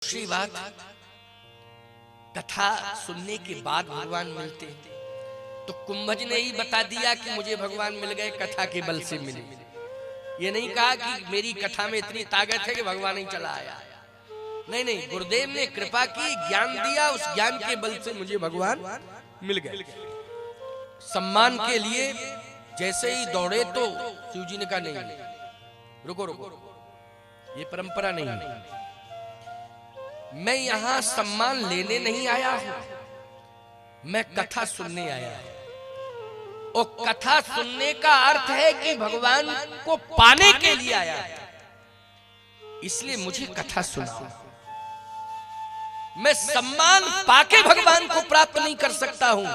दूसरी बात, कथा सुनने के बाद भगवान मिलते हैं। तो कुंभज ने ही बता दिया कि मुझे भगवान मिल गए, कथा के बल से मिले। ये नहीं कहा कि मेरी कथा में इतनी ताकत है कि भगवान ही चला आया। नहीं नहीं, गुरुदेव ने कृपा की, ज्ञान दिया, उस ज्ञान के बल से मुझे भगवान मिल गए। सम्मान के लिए जैसे ही दौड़े तो शिव जी ने कहा नहीं, रुको रुको, ये परंपरा नहीं है। मैं यहां सम्मान लेने नहीं आया हूं, मैं कथा सुनने आया हूं। और कथा सुनने का अर्थ है कि भगवान को पाने के लिए आया है, इसलिए मुझे कथा सुनाओ। मैं सम्मान पाके भगवान को प्राप्त नहीं कर सकता हूं,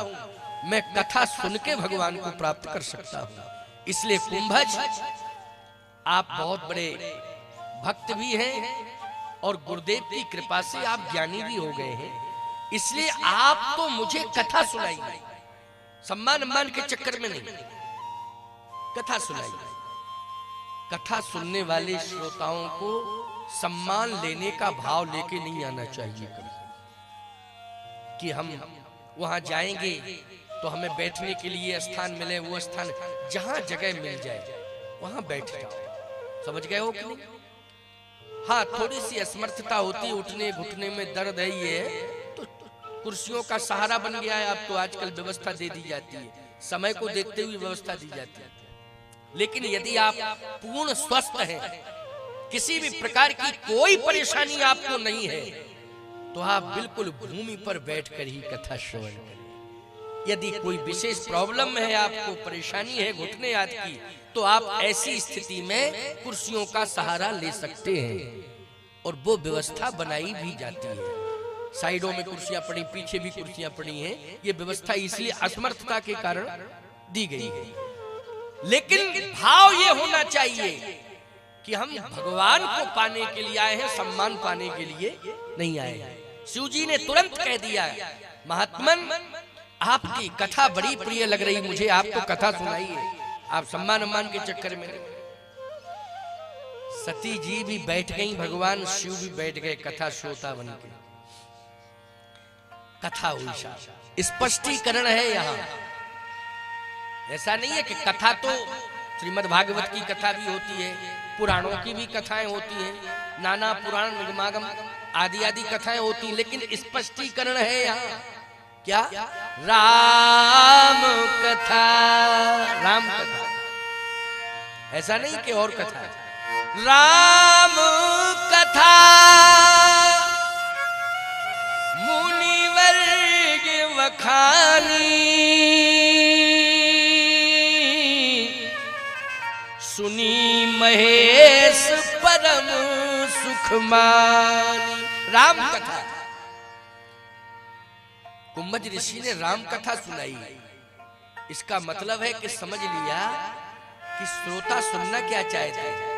मैं कथा सुन के भगवान को प्राप्त कर सकता हूं। इसलिए कुंभज, आप बहुत बड़े भक्त भी हैं और गुरुदेव की कृपा से आप ज्ञानी भी हो गए हैं, इसलिए आप तो मुझे कथा सुनाइए, सम्मान सम्मान के चक्कर में नहीं, कथा सुनाइए। कथा सुनने वाले श्रोताओं को सम्मान लेने का भाव लेके नहीं आना चाहिए कभी, कि हम वहां जाएंगे तो हमें बैठने के लिए स्थान मिले, वो स्थान जहां जगह मिल जाए वहां बैठ जाओ। समझ गए हो कि नहीं? हाँ, थोड़ी सी असमर्थता होती, उठने घुटने में दर्द है, ये तो कुर्सियों का सहारा बन गया है। अब तो आजकल व्यवस्था दे दी जाती है, समय को देखते हुए व्यवस्था दी जाती है। लेकिन यदि आप पूर्ण स्वस्थ हैं, किसी भी प्रकार की कोई परेशानी आपको नहीं है, तो आप बिल्कुल भूमि पर बैठकर ही कथा श्रवण करें। यदि कोई विशेष प्रॉब्लम है, आपको परेशानी है घुटने आदि की, तो आप ऐसी स्थिति में कुर्सियों का सहारा ले सकते हैं, और वो व्यवस्था बनाई भी जाती है। साइडों में कुर्सियां पड़ी, पीछे भी कुर्सियां पड़ी हैं। ये व्यवस्था इसलिए असमर्थता के कारण दी गई है। लेकिन भाव ये होना चाहिए कि हम भगवान को पाने के लिए आए हैं, सम्मान पाने के लिए नहीं आए हैं। शिव जी ने तुरंत कह दिया, महात्मन आपकी कथा बड़ी प्रिय लग रही मुझे, आप तो कथा सुनाइए, आप सम्मान सम्मान के चक्कर में। सती जी भी बैठ गई, भगवान शिव भी बैठ गए कथा श्रोता बन के। कथा हुई, स्पष्टीकरण है यहाँ। ऐसा नहीं है कि कथा तो श्रीमद् भागवत की कथा भी होती है, पुराणों की भी कथाएं होती हैं, नाना पुराण निगमागम आदि आदि कथाएं होती, लेकिन स्पष्टीकरण है यहाँ। क्या? राम कथा, राम कथा, ऐसा नहीं कि और कथा। राम कथा मुनिवर्ग वखानी, सुनी महेश परम सुखमानी। राम कथा, कुंभज ऋषि ने राम कथा सुनाई। इसका मतलब है कि समझ लिया कि श्रोता सुनना क्या चाहते हैं,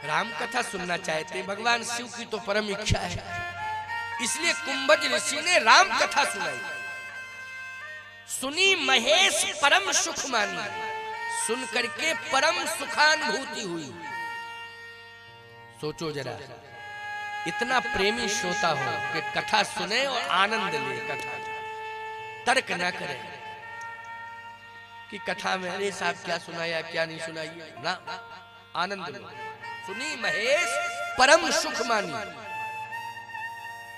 राम कथा सुनना चाहते हैं। भगवान शिव की तो परम इच्छा है, इसलिए कुंभज ऋषि ने राम कथा सुनाई। सुनी महेश परम सुख मानी, सुन करके परम सुखानुभूति हुई। सोचो जरा, इतना प्रेमी श्रोता हो कि कथा सुने और आनंद ले, कथा तर्क ना करे कि कथा में अरे साहब क्या सुनाया क्या नहीं सुनाई, ना, आनंद लो। सुनी महेश परम सुख मानी।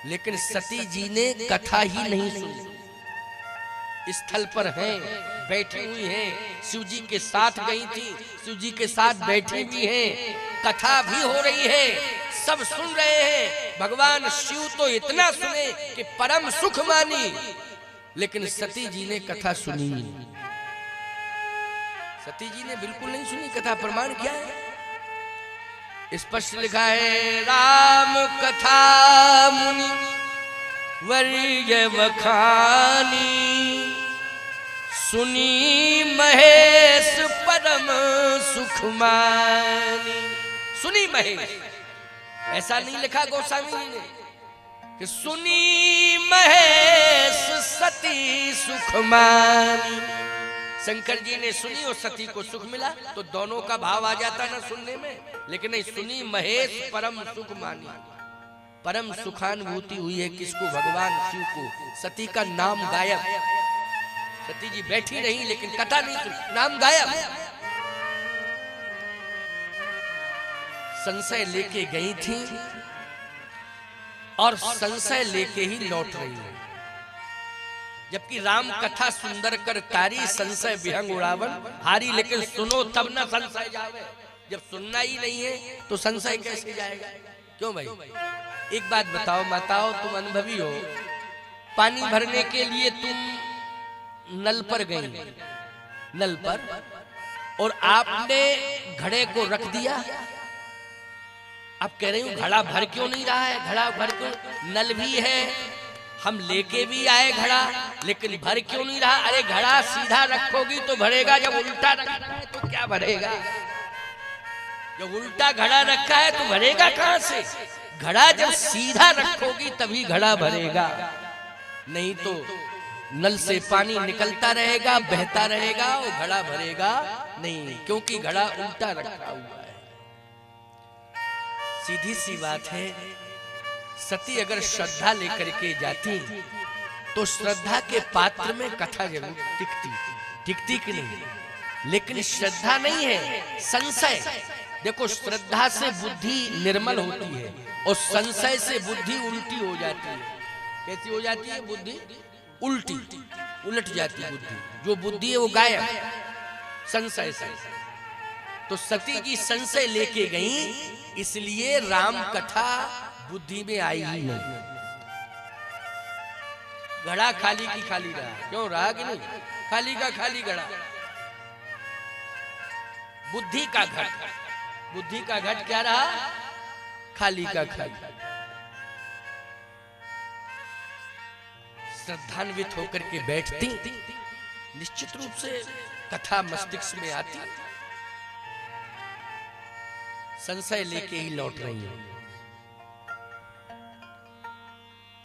लेकिन सती जी ने कथा ही नहीं सुनी, स्थल पर हैं, बैठी हुई हैं, शिव जी के साथ गई थी, शिव जी के साथ बैठी भी हैं, कथा भी हो रही है, सब सुन रहे हैं। भगवान शिव तो इतना सुने कि परम सुख मानी, लेकिन सती जी ने कथा सुनी नहीं। सती जी ने बिल्कुल नहीं सुनी कथा। प्रमाण क्या है? स्पष्ट लिखा है, राम कथा मुनि वर्य वखानी, सुनी महेश परम सुख मानी। सुनी महेश, ऐसा नहीं लिखा गोस्वामी जी ने कि सुनी महेश सती सुख मानी। शंकर जी ने सुनी और सती को सुख मिला, तो दोनों का भाव आ जाता ना सुनने में। लेकिन नहीं, सुनी महेश परम सुख मानी। परम सुखानुभूति हुई है किसको? भगवान शिव को। सती का नाम गायब। सती जी बैठी रही लेकिन कथा नहीं सुनी, नाम गायब। संशय लेके गई थी और संशय लेके ही लौट रही है। जबकि राम कथा सुंदर कर कारी, संशय विहंग उड़ावन हारी। लेकिन सुनो तब ना संशय जावे। जब सुनना ही नहीं है तो संशय कैसे जाएगा? क्यों भाई? एक बात बताओ माताओं, तुम अनुभवी हो, पानी भरने के लिए तुम नल पर गई, नल पर, और आपने घड़े को रख दिया। अब कह रही हूं घड़ा भर क्यों नहीं रहा है? घड़ा भर क्यों? नल भी है, हम लेके भी आए घड़ा, लेकिन भर क्यों नहीं रहा? अरे घड़ा सीधा रखोगी तो भरेगा, जब उल्टा रखा है तो क्या भरेगा? जब उल्टा घड़ा रखा है तो भरेगा कहां से? घड़ा जब सीधा रखोगी तभी घड़ा भरेगा, नहीं तो नल से पानी निकलता रहेगा, बहता रहेगा और घड़ा भरेगा नहीं, क्योंकि घड़ा उल्टा रखा हुआ है। सीधी सी बात है, सती अगर श्रद्धा लेकर के जाती तो श्रद्धा के पात्र में कथा जरूर टिकती, टिकती कि नहीं? लेकिन श्रद्धा नहीं है, संशय। देखो, श्रद्धा से बुद्धि निर्मल होती है और संशय से बुद्धि उल्टी हो जाती है। कैसी हो जाती है बुद्धि? उल्टी, उलट जाती है बुद्धि। जो बुद्धि है वो गायब, संशय से। तो सती जी संशय लेके गई, इसलिए राम कथा बुद्धि में आई ही नहीं। घड़ा खाली की खाली रहा। क्यों रहा कि नहीं? खाली का खाली घड़ा। बुद्धि का घट, बुद्धि का घट क्या रहा? खाली का खाली। श्रद्धान्वित होकर के बैठती, निश्चित रूप से कथा मस्तिष्क में आती, संशय लेके ही लौट रही है।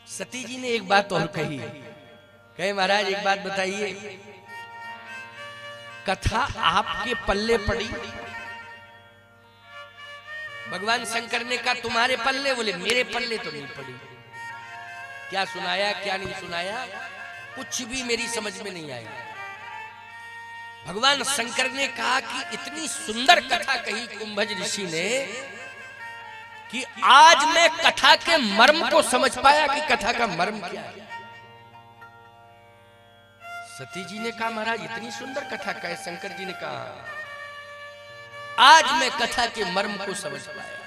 सती जी ने एक बात और कही, कहे महाराज एक बात बताइए, कथा आपके पल्ले पड़ी? भगवान शंकर ने कहा तुम्हारे पल्ले? बोले मेरे पल्ले तो नहीं पड़ी। क्या सुनाया क्या नहीं सुनाया कुछ भी मेरी समझ में नहीं आई। भगवान शंकर ने कहा कि इतनी सुंदर कथा कही कुंभज ऋषि ने कि आज मैं कथा के मर्म को समझ पाया कि कथा का मर्म क्या है। सती जी ने कहा महाराज इतनी सुंदर कथा कहे। शंकर जी ने कहा आज मैं कथा के मर्म को समझ पाया,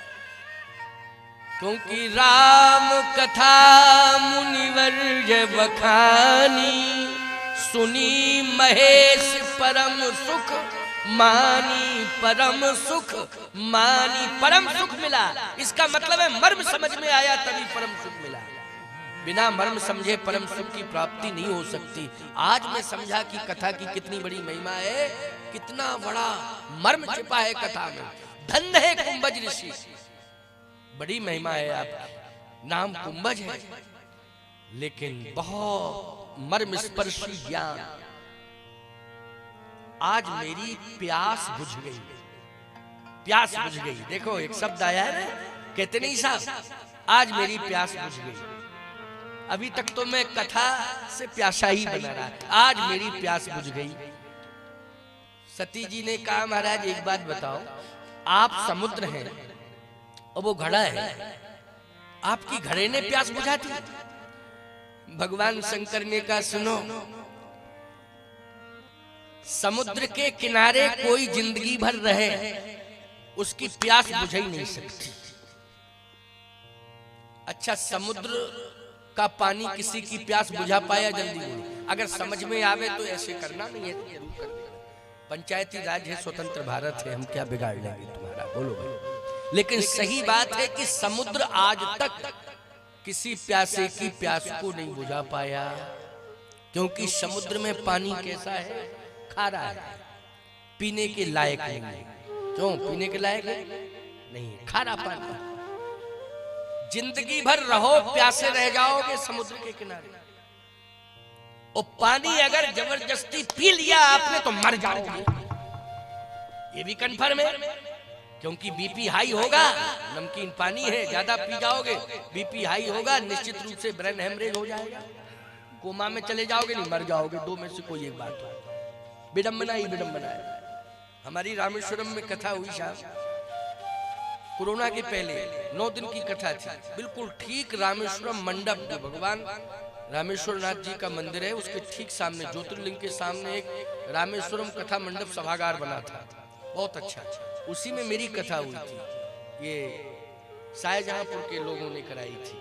क्योंकि राम कथा मुनिवर बखानी, सुनी महेश परम सुख मानी, परम सुख मानी। परम सुख मिला, इसका मतलब है मर्म समझ में आया तभी परम सुख मिला। बिना मर्म समझे परम सुख की प्राप्ति नहीं हो सकती। आज मैं समझा कि कथा की कितनी बड़ी महिमा है, कितना बड़ा मर्म छिपा है कथा में। धन्य है कुंभज ऋषि, बड़ी महिमा है आपकी। नाम कुंभज है लेकिन बहुत मर्म स्पर्शी ज्ञान। आज मेरी प्यास बुझ गई, प्यास बुझ गई। देखो एक शब्द आया है, कहते नहीं साहब आज मेरी प्यास बुझ गई। अभी तक तो मैं कथा से प्यासा ही बना रहा, आज मेरी प्यास बुझ गई। सती जी ने कहा महाराज एक बात बताओ, आप समुद्र हैं और वो घड़ा है, आपकी घड़े ने प्यास बुझा दी? भगवान शंकर ने कहा सुनो, समुद्र के किनारे कोई जिंदगी भर रहे उसकी प्यास बुझ ही नहीं सकती। अच्छा समुद्र का पानी किसी की प्यास बुझा पाया जल्दी नहीं। अगर समझ में आवे तो ऐसे करना नहीं है तो जरूर कर देना। पंचायती राज है, स्वतंत्र भारत है, हम क्या बिगाड़ लेंगे तुम्हारा, बोलो भाई। लेकिन सही बात है कि समुद्र आज तक किसी प्यासे की प्यास को नहीं बुझा पाया, क्योंकि समुद्र में पानी कैसा है? खारा है, पीने के लायक नहीं है। क्यों पीने के लायक नहीं है? खारा पानी। जिंदगी भर रहो प्यासे रह जाओगे समुद्र के किनारे, और पानी अगर जबरदस्ती पी लिया आपने तो मर जाओगे, ये भी कन्फर्म है। क्योंकि बीपी हाई होगा, नमकीन पानी है, ज्यादा पी जाओगे बीपी हाई होगा, निश्चित रूप से ब्रेन हेमरेज हो जाएगा, कोमा में चले जाओगे, नहीं मर जाओगे। दो में से कोई एक बात हो। विडंबना ही विडंबना है। हमारी रामेश्वरम में कथा हुई साहब, कोरोना के पहले 9 दिन की कथा थी। बिल्कुल ठीक रामेश्वरम मंडप, जो भगवान रामेश्वर नाथ जी का मंदिर है उसके ठीक सामने, ज्योतिर्लिंग के सामने एक रामेश्वरम कथा मंडप सभागार बना था, बहुत अच्छा। उसी में मेरी कथा हुई थी। ये शाहजहांपुर के लोगों ने कराई थी।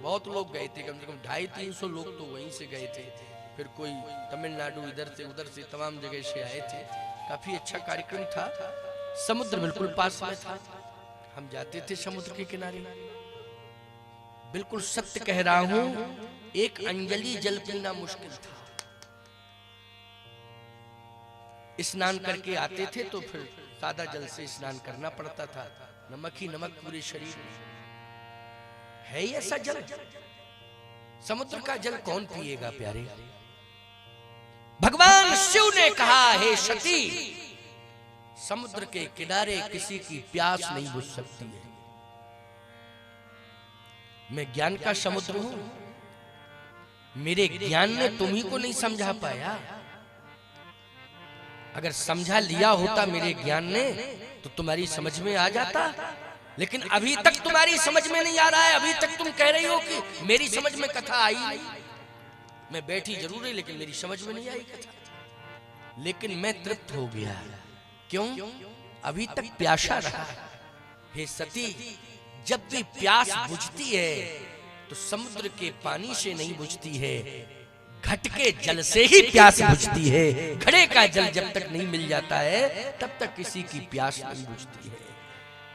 बहुत लोग गए थे, कम से कम 250-300 लोग तो वहीं से गए थे। फिर कोई तमिलनाडु इधर से उधर से तमाम जगह से आए थे। काफी अच्छा कार्यक्रम था। समुद्र बिल्कुल पास में था, हम जाते थे समुद्र के किनारे। बिल्कुल सत्य कह रहा हूं, एक अंजलि जल पीना मुश्किल था। स्नान करके आते थे तो फिर सादा जल से स्नान करना पड़ता था। नमक ही नमक पूरे शरीर में है। ऐसा जल, समुद्र का जल कौन पिएगा प्यारे? भगवान शिव ने कहा, हे सती, समुद्र के किनारे किसी की प्यास नहीं बुझ सकती है। मैं ज्ञान का समुद्र हूं, मेरे ज्ञान ने तुम्ही को नहीं समझा पाया। अगर समझा लिया होता मेरे ज्ञान ने तो तुम्हारी समझ में आ जाता, लेकिन अभी तक तुम्हारी समझ में नहीं आ रहा है। अभी तक तुम कह रही हो कि मेरी समझ में कथा आई नहीं। मैं बैठी जरूर है लेकिन मेरी समझ में नहीं आई कथा। लेकिन मैं तृप्त हो गया। क्यों? अभी तक प्यासा रहा। हे सती, जब भी प्यास बुझती है तो समुद्र के पानी से नहीं बुझती है, घट के जल से ही प्यास बुझती है। घड़े का जल जब तक नहीं मिल जाता है तब तक किसी की प्यास नहीं बुझती है।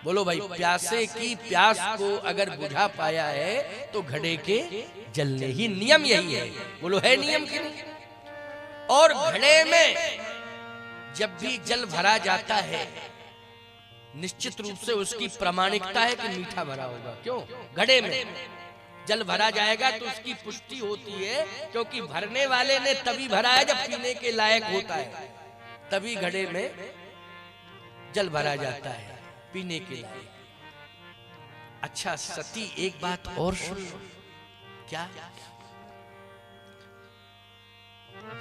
बोलो भाई, प्यासे की प्यास को अगर बुझा पाया है तो घड़े के जल ने ही। नियम यही है। बोलो, है नियम की नहीं? और घड़े में जब भी जल भरा जाता है निश्चित रूप से उसकी प्रामाणिकता है कि मीठा भरा होगा। क्यों? घड़े में जल भरा जाएगा तो उसकी पुष्टि होती है, क्योंकि भरने वाले ने तभी भरा है जब पीने के लायक होता है, तभी घड़े में जल भरा जाता है पीने के लायक। अच्छा सती, एक बात और सुन लो। क्या?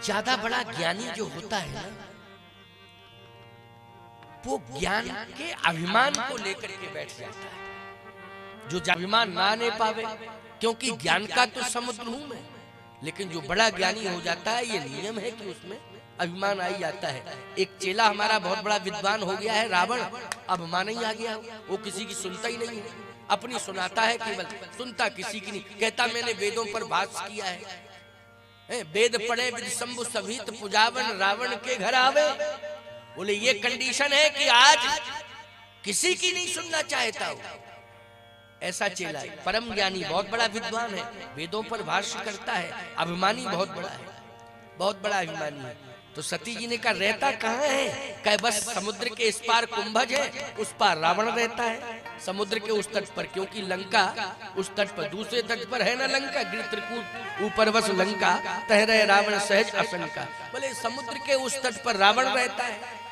ज्यादा बड़ा ज्ञानी जो होता है ना, वो ज्ञान के अभिमान को लेकर के बैठ जाता है। जो अभिमान ना ले पावे, क्योंकि ज्ञान का तो समुद्र हूं मैं, लेकिन जो बड़ा ज्ञानी हो जाता है ये नियम है कि उसमें अभिमान आ ही जाता है। एक चेला हमारा बहुत बड़ा विद्वान हो गया है, रावण, अभिमान ही आ गया। वो किसी की सुनता ही नहीं है, अपनी सुनाता है केवल, सुनता किसी की नहीं। कहता मैंने वेदों पर भाष्य किया है, वेद पढ़े विद शंभु सभीत पुजावन रावण के घर आवे। बोले ये कंडीशन है कि आज किसी की नहीं सुनना चाहता हूं। ऐसा चेला है, परम ज्ञानी, बहुत बड़ा विद्वान है, वेदों पर भाष्य करता है, अभिमानी बहुत बड़ा है, बहुत बड़ा अभिमानी है। तो सती जी ने कहा रहता कहाँ है? कहे बस समुद्र के इस पार कुंभज है, उस पार रावण रहता है, समुद्र के उस तट पर। क्योंकि लंका उस तट पर, दूसरे तट पर है ना लंका, गिर त्रिकूट ऊपर बस लंका, तह रहे रावण सहज अशंका। बोले समुद्र के उस तट पर रावण रहता है।